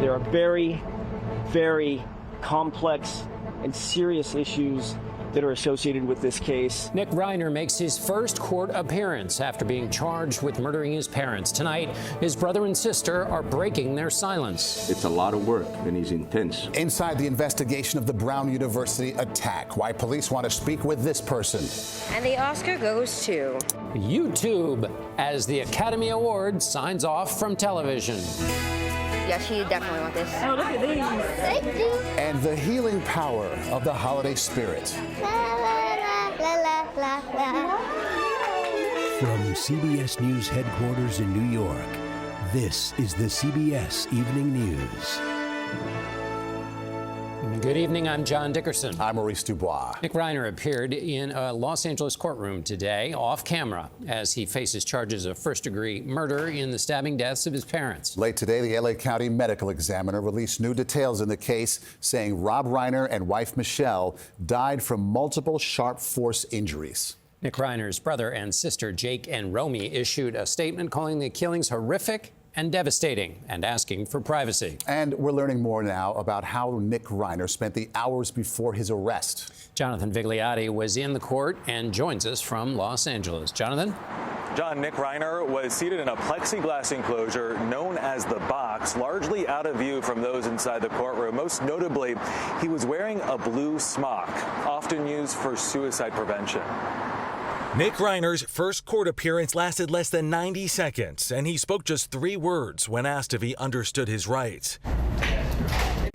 There are very, very complex and serious issues that are associated with this case. Nick Reiner makes his first court appearance after being charged with murdering his parents. Tonight, his brother and sister are breaking their silence. It's a lot of work, and it's intense. Inside the investigation of the Brown University attack, why police want to speak with this person. And the Oscar goes to YouTube, as the Academy Award signs off from television. Yes, you definitely want this. Oh, look at these. Thank you. And the healing power of the holiday spirit. La, la, la, la, la, la. From CBS News headquarters in New York, this is the CBS Evening News. Good evening, I'm John Dickerson. I'm Maurice Dubois. Nick Reiner appeared in a Los Angeles courtroom today, off camera, as he faces charges of first-degree murder in the stabbing deaths of his parents. Late today, the LA County Medical Examiner released new details in the case, saying Rob Reiner and wife Michelle died from multiple sharp force injuries. Nick Reiner's brother and sister, Jake and Romy, issued a statement calling the killings horrific and devastating, and asking for privacy. And we're learning more now about how Nick Reiner spent the hours before his arrest. Jonathan Vigliotti was in the court and joins us from Los Angeles. Jonathan? John, Nick Reiner was seated in a plexiglass enclosure known as the box, largely out of view from those inside the courtroom. Most notably, he was wearing a blue smock, often used for suicide prevention. Nick Reiner's first court appearance lasted less than 90 seconds, and he spoke just 3 words when asked if he understood his rights.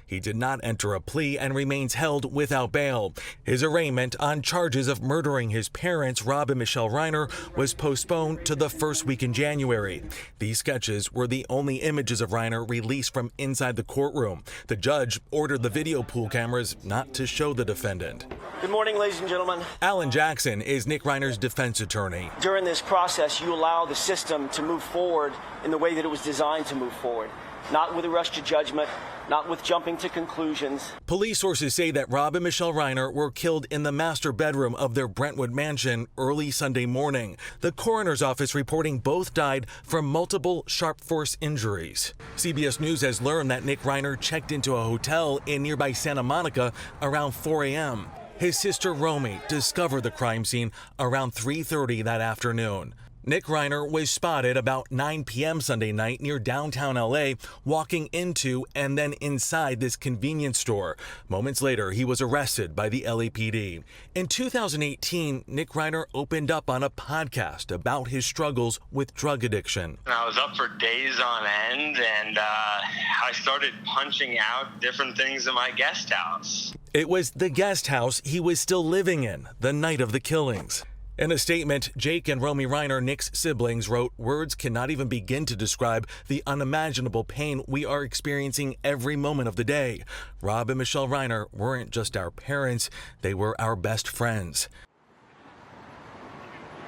He did not enter a plea and remains held without bail. His arraignment on charges of murdering his parents, Rob and Michelle Reiner, was postponed to the first week in January. These sketches were the only images of Reiner released from inside the courtroom. The judge ordered the video pool cameras not to show the defendant. Good morning, ladies and gentlemen. Alan Jackson is Nick Reiner's defense attorney. During this process, you allow the system to move forward in the way that it was designed to move forward, not with a rush to judgment, not with jumping to conclusions. Police sources say that Rob and Michelle Reiner were killed in the master bedroom of their Brentwood mansion early Sunday morning. The coroner's office reporting both died from multiple sharp force injuries. CBS News has learned that Nick Reiner checked into a hotel in nearby Santa Monica around 4 a.m. His sister Romy discovered the crime scene around 3:30 that afternoon. Nick Reiner was spotted about 9 p.m. Sunday night near downtown L.A., walking into and then inside this convenience store. Moments later, he was arrested by the LAPD. In 2018, Nick Reiner opened up on a podcast about his struggles with drug addiction. I was up for days on end, and I started punching out different things in my guest house. It was the guest house he was still living in the night of the killings. In a statement, Jake and Romy Reiner, Nick's siblings, wrote, "Words cannot even begin to describe the unimaginable pain we are experiencing every moment of the day. Rob and Michelle Reiner weren't just our parents, they were our best friends."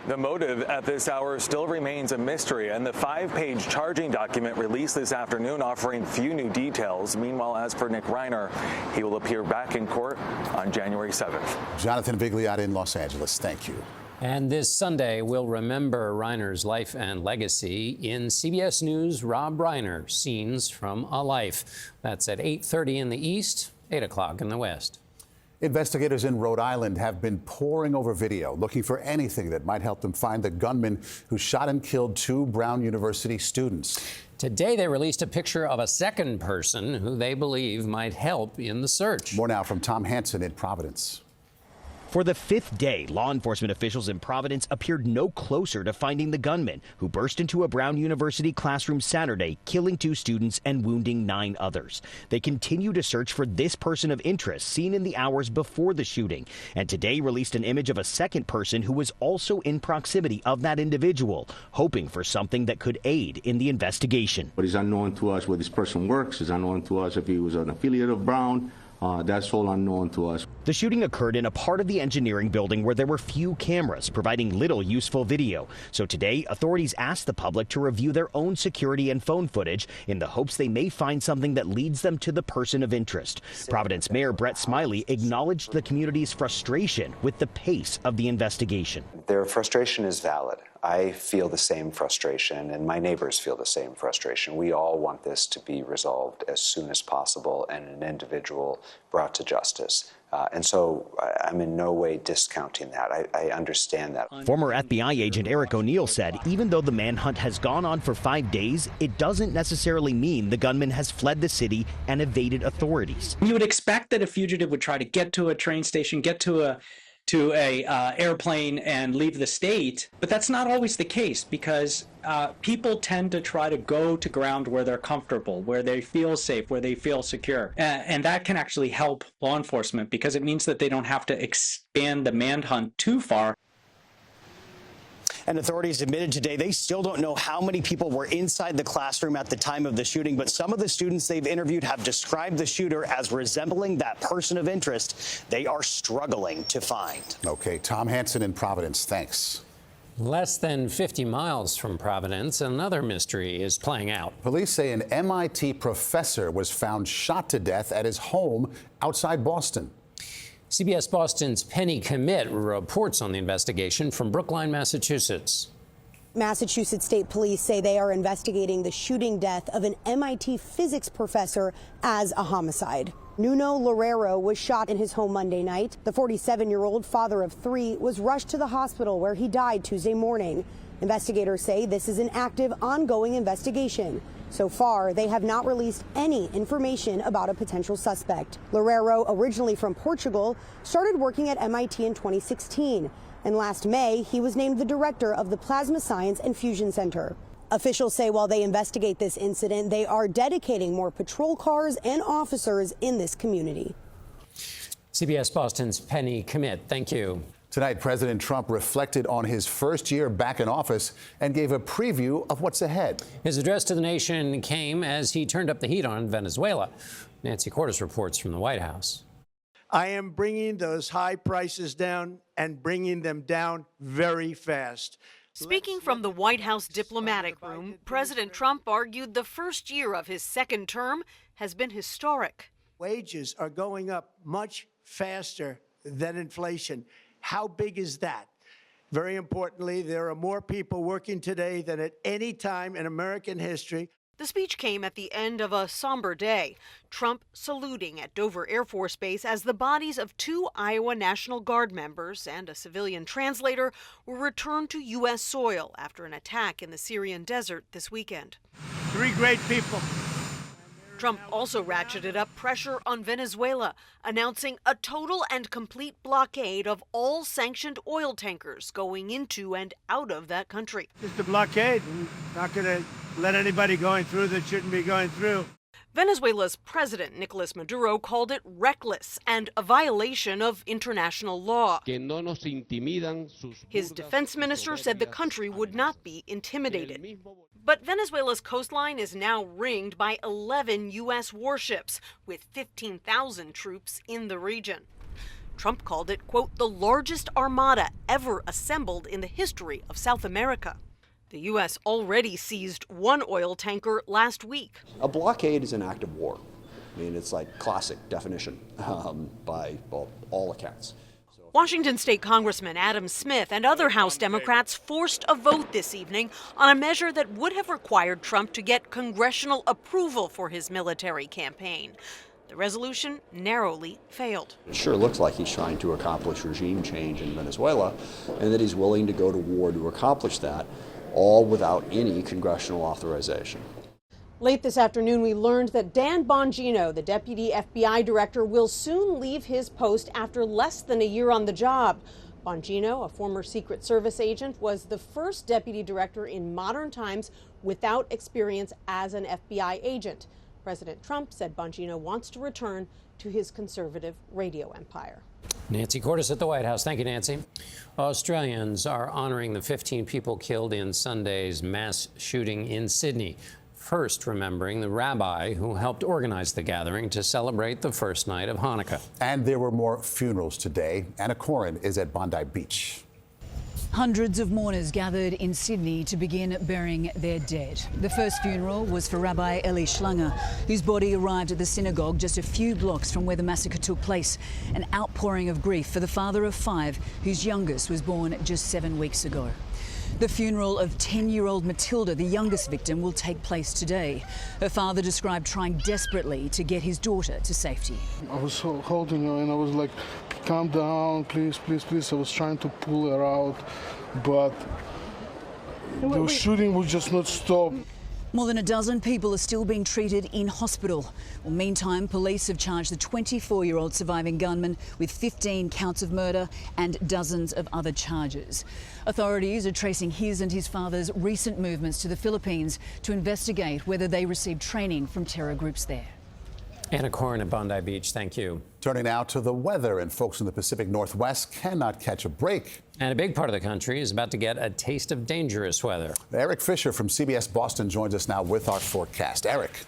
The motive at this hour still remains a mystery, and the 5-page charging document released this afternoon offering few new details. Meanwhile, as for Nick Reiner, he will appear back in court on January 7th. Jonathan Vigliotti in Los Angeles. Thank you. And this Sunday, we'll remember Reiner's life and legacy in CBS News' Rob Reiner, Scenes from a Life. That's at 8:30 in the East, 8 o'clock in the West. Investigators in Rhode Island have been poring over video, looking for anything that might help them find the gunman who shot and killed 2 Brown University students. Today, they released a picture of a second person who they believe might help in the search. More now from Tom Hansen in Providence. For the 5th day, law enforcement officials in Providence appeared no closer to finding the gunman who burst into a Brown University classroom Saturday, killing 2 students and wounding 9 others. They continue to search for this person of interest seen in the hours before the shooting, and today released an image of a second person who was also in proximity of that individual, hoping for something that could aid in the investigation. But it's unknown to us where this person works. It's unknown to us if he was an affiliate of Brown. That's all unknown to us. The shooting occurred in a part of the engineering building where there were few cameras, providing little useful video. So today, authorities asked the public to review their own security and phone footage in the hopes they may find something that leads them to the person of interest. Providence Mayor Brett Smiley acknowledged the community's frustration with the pace of the investigation. Their frustration is valid. I feel the same frustration, and my neighbors feel the same frustration. We all want this to be resolved as soon as possible and an individual brought to justice. And so I'm in no way discounting that. I understand that. Former FBI agent Eric O'Neill said even though the manhunt has gone on for 5 days, it doesn't necessarily mean the gunman has fled the city and evaded authorities. You would expect that a fugitive would try to get to a train station, get to a airplane and leave the state, but that's not always the case because people tend to try to go to ground where they're comfortable, where they feel safe, where they feel secure, and that can actually help law enforcement because it means that they don't have to expand the manhunt too far. And authorities admitted today they still don't know how many people were inside the classroom at the time of the shooting, but some of the students they've interviewed have described the shooter as resembling that person of interest they are struggling to find. Okay, Tom Hansen in Providence, thanks. Less than 50 miles from Providence, another mystery is playing out. Police say an MIT professor was found shot to death at his home outside Boston. CBS Boston's Penny Commit reports on the investigation from Brookline, Massachusetts. Massachusetts State Police say they are investigating the shooting death of an MIT physics professor as a homicide. Nuno Loureiro was shot in his home Monday night. The 47-year-old father of 3 was rushed to the hospital where he died Tuesday morning. Investigators say this is an active, ongoing investigation. So far, they have not released any information about a potential suspect. Loureiro, originally from Portugal, started working at MIT in 2016. And last May, he was named the director of the Plasma Science and Fusion Center. Officials say while they investigate this incident, they are dedicating more patrol cars and officers in this community. CBS Boston's Penny Commit, thank you. Tonight, President Trump reflected on his first year back in office and gave a preview of what's ahead. His address to the nation came as he turned up the heat on Venezuela. Nancy Cordes reports from the White House. I am bringing those high prices down and bringing them down very fast. Speaking from the White House diplomatic room, President Trump argued the first year of his second term has been historic. Wages are going up much faster than inflation. How big is that? Very importantly, there are more people working today than at any time in American history. The speech came at the end of a somber day. Trump saluting at Dover Air Force Base as the bodies of 2 Iowa National Guard members and a civilian translator were returned to U.S. soil after an attack in the Syrian desert this weekend. 3 great people. Trump also ratcheted up pressure on Venezuela, announcing a total and complete blockade of all sanctioned oil tankers going into and out of that country. Just a blockade. We're not going to let anybody going through that shouldn't be going through. Venezuela's president, Nicolas Maduro, called it reckless and a violation of international law. His defense minister said the country would not be intimidated. But Venezuela's coastline is now ringed by 11 U.S. warships, with 15,000 troops in the region. Trump called it, quote, the largest armada ever assembled in the history of South America. The U.S. already seized 1 oil tanker last week. A blockade is an act of war. I mean, it's like classic definition by all accounts. Washington State Congressman Adam Smith and other House Democrats forced a vote this evening on a measure that would have required Trump to get congressional approval for his military campaign. The resolution narrowly failed. It sure looks like he's trying to accomplish regime change in Venezuela, and that he's willing to go to war to accomplish that, all without any congressional authorization. Late this afternoon, we learned that Dan Bongino, the deputy FBI director, will soon leave his post after less than a year on the job. Bongino, a former Secret Service agent, was the first deputy director in modern times without experience as an FBI agent. President Trump said Bongino wants to return to his conservative radio empire. Nancy Cordes at the White House. Thank you, Nancy. Australians are honoring the 15 people killed in Sunday's mass shooting in Sydney. first remembering the rabbi who helped organize the gathering to celebrate the first night of Hanukkah. And there were more funerals today. Anna Corin is at Bondi Beach. Hundreds of mourners gathered in Sydney to begin burying their dead. The first funeral was for Rabbi Eli Schlanger, whose body arrived at the synagogue just a few blocks from where the massacre took place. An outpouring of grief for the father of 5, whose youngest was born just 7 weeks ago. The funeral of 10-year-old Matilda, the youngest victim, will take place today. Her father described trying desperately to get his daughter to safety. I was holding her and I was like, calm down, please, please, please. I was trying to pull her out, but the shooting would just not stop. More than a dozen people are still being treated in hospital. Well, meantime, police have charged the 24-year-old surviving gunman with 15 counts of murder and dozens of other charges. Authorities are tracing his and his father's recent movements to the Philippines to investigate whether they received training from terror groups there. Anna Corin at Bondi Beach, thank you. Turning now to the weather, and folks in the Pacific Northwest cannot catch a break. And a big part of the country is about to get a taste of dangerous weather. Eric Fisher from CBS Boston joins us now with our forecast. Eric.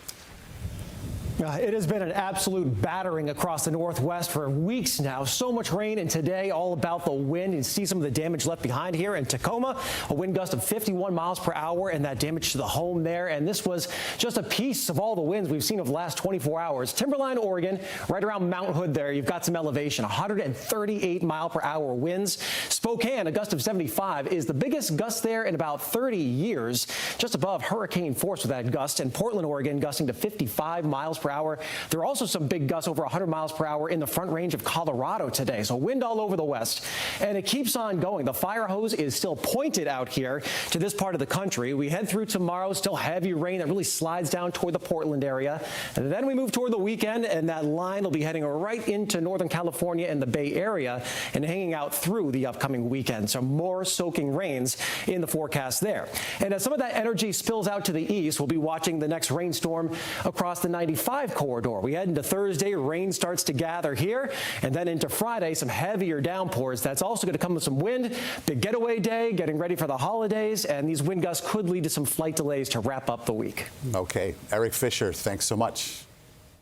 It has been an absolute battering across the Northwest for weeks now. So much rain, and today all about the wind. You see some of the damage left behind here in Tacoma, a wind gust of 51 miles per hour, and that damage to the home there. And this was just a piece of all the winds we've seen over the last 24 hours. Timberline, Oregon, right around Mount Hood there, you've got some elevation, 138 mile per hour winds. Spokane, a gust of 75, is the biggest gust there in about 30 years, just above hurricane force with that gust. And Portland, Oregon, gusting to 55 miles per hour. There are also some big gusts over 100 miles per hour in the Front Range of Colorado today. So wind all over the west, and it keeps on going. The fire hose is still pointed out here to this part of the country. We head through tomorrow, still heavy rain that really slides down toward the Portland area. And then we move toward the weekend, and that line will be heading right into Northern California and the Bay Area and hanging out through the upcoming weekend. So more soaking rains in the forecast there. And as some of that energy spills out to the east, we'll be watching the next rainstorm across the 95 corridor. We head into Thursday, rain starts to gather here, and then into Friday, some heavier downpours. That's also going to come with some wind. Big getaway day, getting ready for the holidays, and these wind gusts could lead to some flight delays to wrap up the week. Okay, Eric Fisher, thanks so much.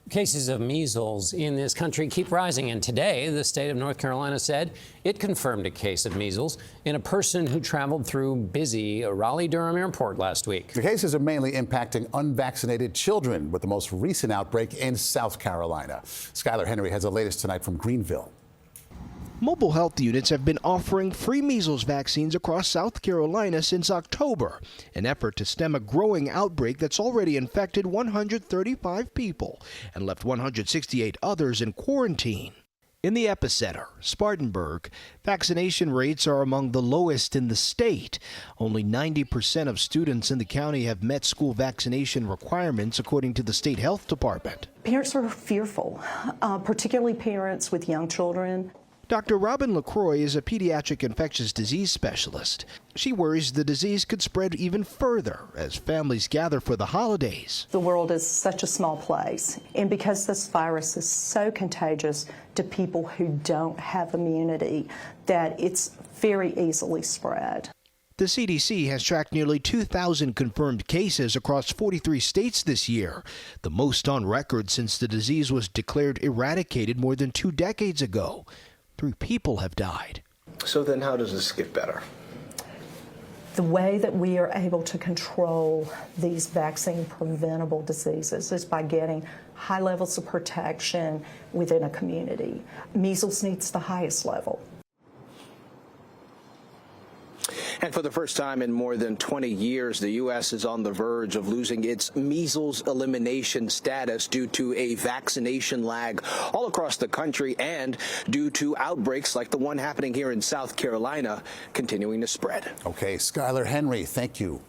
Cases of measles in this country keep rising, and today the state of North Carolina said it confirmed a case of measles in a person who traveled through busy Raleigh-Durham Airport last week. The cases are mainly impacting unvaccinated children, with the most recent outbreak in South Carolina. Skylar Henry has the latest tonight from Greenville. Mobile health units have been offering free measles vaccines across South Carolina since October, an effort to stem a growing outbreak that's already infected 135 people and left 168 others in quarantine. In the epicenter, Spartanburg, vaccination rates are among the lowest in the state. Only 90% of students in the county have met school vaccination requirements, according to the state health department. Parents are fearful, particularly parents with young children. Dr. Robin LaCroix is a pediatric infectious disease specialist. She worries the disease could spread even further as families gather for the holidays. The world is such a small place, and because this virus is so contagious to people who don't have immunity, that it's very easily spread. The CDC has tracked nearly 2,000 confirmed cases across 43 states this year, the most on record since the disease was declared eradicated more than 2 decades ago. 3 people have died. So then how does this get better? The way that we are able to control these vaccine-preventable diseases is by getting high levels of protection within a community. Measles needs the highest level. And for the first time in more than 20 years, the U.S. is on the verge of losing its measles elimination status due to a vaccination lag all across the country and due to outbreaks like the one happening here in South Carolina continuing to spread. Okay, Skylar Henry, thank you.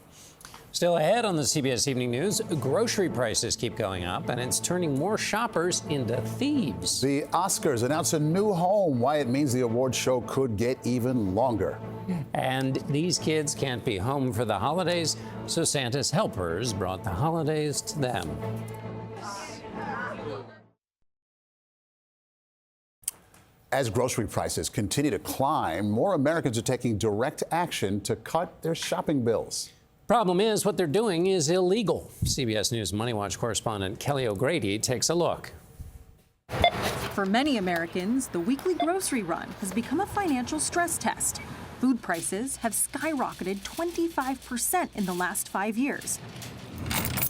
Still ahead on the CBS Evening News, grocery prices keep going up, and it's turning more shoppers into thieves. The Oscars announce a new home, why it means the award show could get even longer. And these kids can't be home for the holidays, so Santa's helpers brought the holidays to them. As grocery prices continue to climb, more Americans are taking direct action to cut their shopping bills. Problem is, what they're doing is illegal. CBS News Money Watch correspondent Kelly O'Grady takes a look. For many Americans, the weekly grocery run has become a financial stress test. Food prices have skyrocketed 25% in the last 5 years.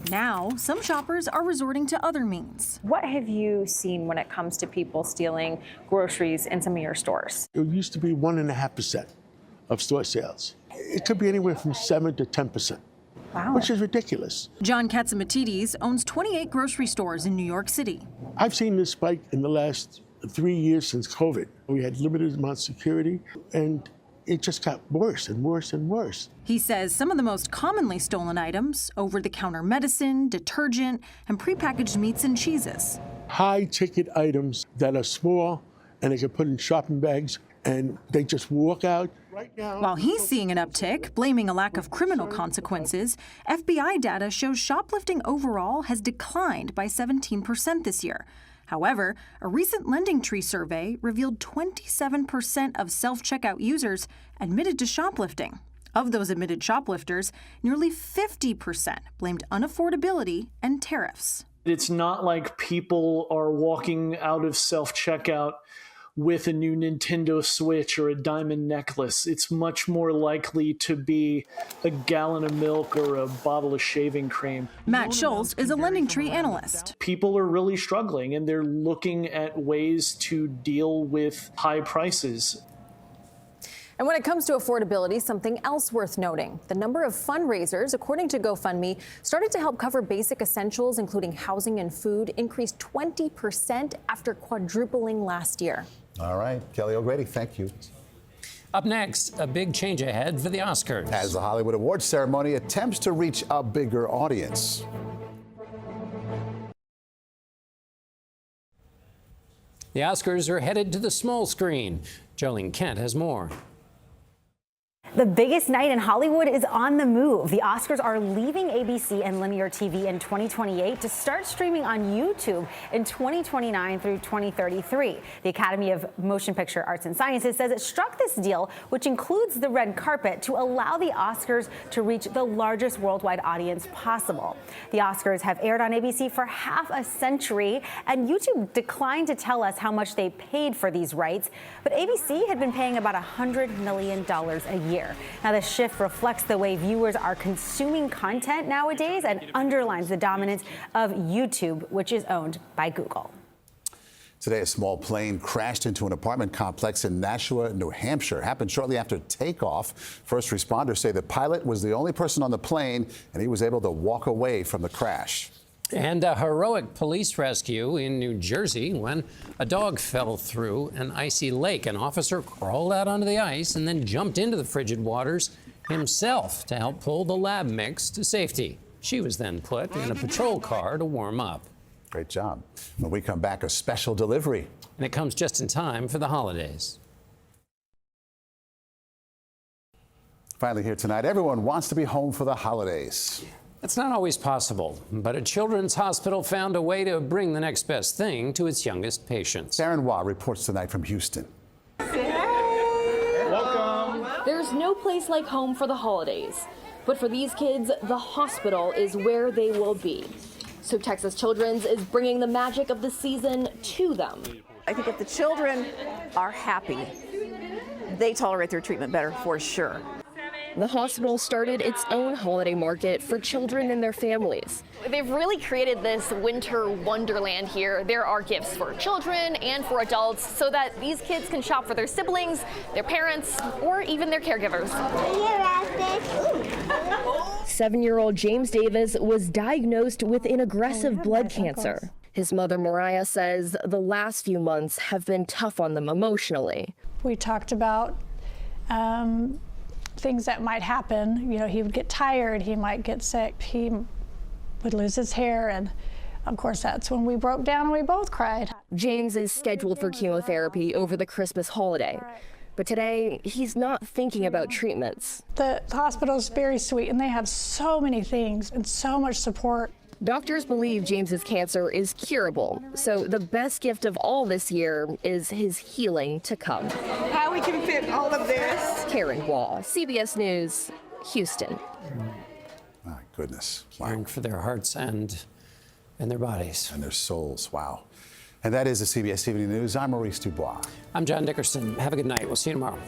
Now, some shoppers are resorting to other means. What have you seen when it comes to people stealing groceries in some of your stores? It used to be 1.5% of store sales. It could be anywhere from 7 to 10%. Wow. Which is ridiculous. John Katzimatidis owns 28 grocery stores in New York City. I've seen this spike in the last 3 years since COVID. We had limited amount of security, and it just got worse and worse and worse. He says some of the most commonly stolen items, over-the-counter medicine, detergent, and prepackaged meats and cheeses. High-ticket items that are small, and they can put in shopping bags, and they just walk out. While he's seeing an uptick, blaming a lack of criminal consequences, FBI data shows shoplifting overall has declined by 17% this year. However, a recent LendingTree survey revealed 27% of self-checkout users admitted to shoplifting. Of those admitted shoplifters, nearly 50% blamed unaffordability and tariffs. It's not like people are walking out of self-checkout with a new Nintendo Switch or a diamond necklace. It's much more likely to be a gallon of milk or a bottle of shaving cream. Matt Schultz is a LendingTree analyst. People are really struggling, and they're looking at ways to deal with high prices. And when it comes to affordability, something else worth noting. The number of fundraisers, according to GoFundMe, started to help cover basic essentials, including housing and food, increased 20% after quadrupling last year. All right, Kelly O'Grady, thank you. Up next, a big change ahead for the Oscars. As the Hollywood Awards ceremony attempts to reach a bigger audience. The Oscars are headed to the small screen. Jolene Kent has more. The biggest night in Hollywood is on the move. The Oscars are leaving ABC and linear TV in 2028 to start streaming on YouTube in 2029 through 2033. The Academy of Motion Picture Arts and Sciences says it struck this deal, which includes the red carpet, to allow the Oscars to reach the largest worldwide audience possible. The Oscars have aired on ABC for half a century, and YouTube declined to tell us how much they paid for these rights, but ABC had been paying about $100 million a year. Now, the shift reflects the way viewers are consuming content nowadays and underlines the dominance of YouTube, which is owned by Google. Today, a small plane crashed into an apartment complex in Nashua, New Hampshire. It happened shortly after takeoff. First responders say the pilot was the only person on the plane, and he was able to walk away from the crash. And a heroic police rescue in New Jersey when a dog fell through an icy lake. An officer crawled out onto the ice and then jumped into the frigid waters himself to help pull the lab mix to safety. She was then put in a patrol car to warm up. Great job. When we come back, a special delivery. And it comes just in time for the holidays. Finally here tonight, everyone wants to be home for the holidays. It's not always possible, but a children's hospital found a way to bring the next best thing to its youngest patients. Darren Waugh reports tonight from Houston. Welcome. There's no place like home for the holidays, but for these kids, the hospital is where they will be. So Texas Children's is bringing the magic of the season to them. I think if the children are happy, they tolerate their treatment better for sure. The hospital started its own holiday market for children and their families. They've really created this winter wonderland here. There are gifts for children and for adults so that these kids can shop for their siblings, their parents, or even their caregivers. 7-year-old James Davis was diagnosed with an aggressive blood cancer. His mother, Mariah, says the last few months have been tough on them emotionally. We talked about things that might happen. You know, he would get tired, he might get sick, he would lose his hair, and of course that's when we broke down and we both cried. James is scheduled for chemotherapy over the Christmas holiday, but today he's not thinking about treatments. The hospital is very sweet and they have so many things and so much support. Doctors believe James's cancer is curable, so the best gift of all this year is his healing to come. How we can fit all of this. Karen Waugh, CBS News, Houston. goodness. Caring for their hearts and their bodies. And their souls. Wow. And that is the CBS Evening News. I'm Maurice Dubois. I'm John Dickerson. Have a good night. We'll see you tomorrow.